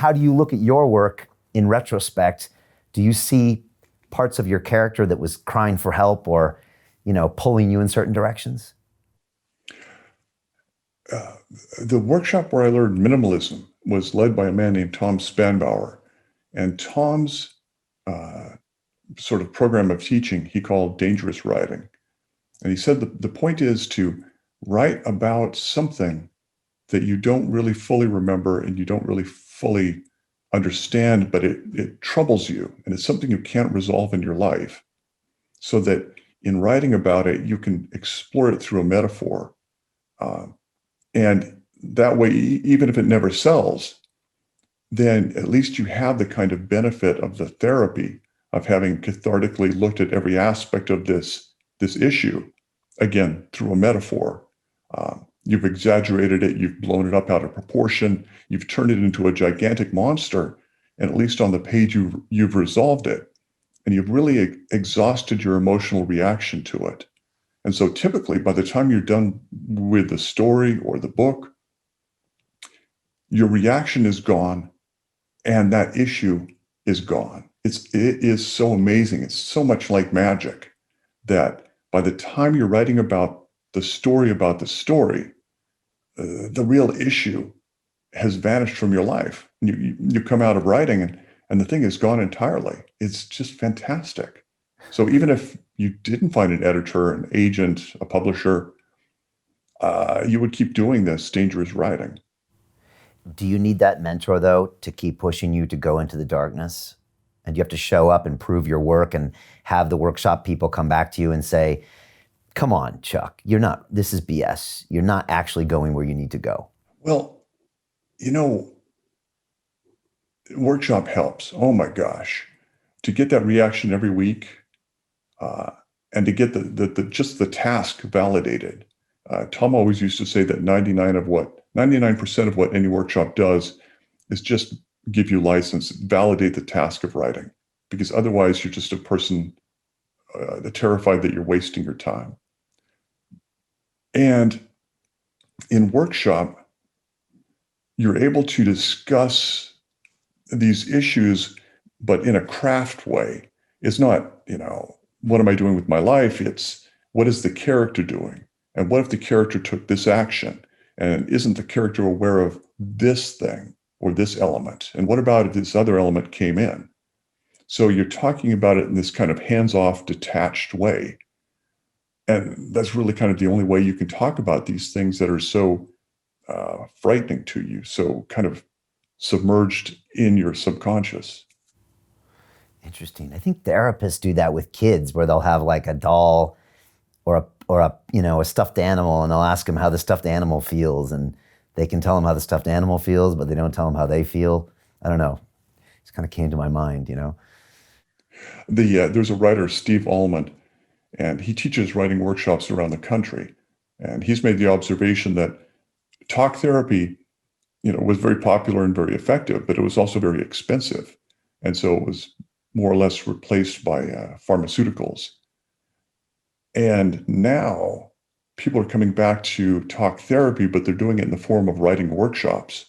how do you look at your work in retrospect? Do you see parts of your character that was crying for help or, pulling you in certain directions? The workshop where I learned minimalism was led by a man named Tom Spanbauer. And Tom's sort of program of teaching he called dangerous writing. And he said the point is to write about something that you don't really fully remember and you don't really fully understand, but it troubles you. And it's something you can't resolve in your life. So that in writing about it, you can explore it through a metaphor. And that way, even if it never sells, then at least you have the kind of benefit of the therapy of having cathartically looked at every aspect of this issue, again, through a metaphor. You've exaggerated it, you've blown it up out of proportion, you've turned it into a gigantic monster, and at least on the page you've resolved it, and you've really exhausted your emotional reaction to it. And so typically, by the time you're done with the story or the book, your reaction is gone, and that issue is gone. It is so amazing. It's so much like magic that by the time you're writing about the story, the real issue has vanished from your life. You come out of writing and the thing is gone entirely. It's just fantastic. So even if you didn't find an editor, an agent, a publisher, you would keep doing this dangerous writing. Do you need that mentor, though, to keep pushing you to go into the darkness? And you have to show up and prove your work and have the workshop people come back to you and say, come on, Chuck, this is BS. You're not actually going where you need to go. Well, workshop helps. Oh my gosh. To get that reaction every week and to get just the task validated. Tom always used to say that 99% of what any workshop does is just give you license, validate the task of writing, because otherwise you're just a person terrified that you're wasting your time. And in workshop, you're able to discuss these issues, but in a craft way. It's not, what am I doing with my life? It's what is the character doing? And what if the character took this action? And isn't the character aware of this thing or this element? And what about if this other element came in? So you're talking about it in this kind of hands-off, detached way. And that's really kind of the only way you can talk about these things that are so frightening to you, so kind of submerged in your subconscious. Interesting. I think therapists do that with kids, where they'll have like a doll or a stuffed animal, and they'll ask them how the stuffed animal feels, and they can tell them how the stuffed animal feels, but they don't tell them how they feel. I don't know. It kind of came to my mind, There's a writer, Steve Allman, and he teaches writing workshops around the country. And he's made the observation that talk therapy, was very popular and very effective, but it was also very expensive. And so it was more or less replaced by pharmaceuticals. And now people are coming back to talk therapy, but they're doing it in the form of writing workshops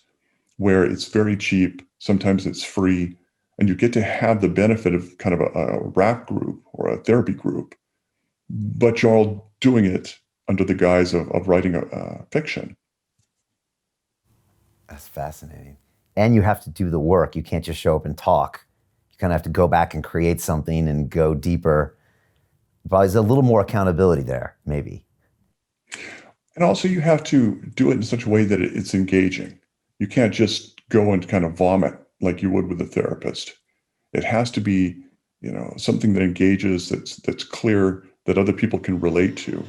where it's very cheap. Sometimes it's free, and you get to have the benefit of kind of a rap group or a therapy group, but you're all doing it under the guise of writing a fiction. That's fascinating. And you have to do the work. You can't just show up and talk. You kind of have to go back and create something and go deeper. But there's a little more accountability there, maybe. And also you have to do it in such a way that it's engaging. You can't just go and kind of vomit like you would with a therapist. It has to be, something that engages, that's clear, that other people can relate to.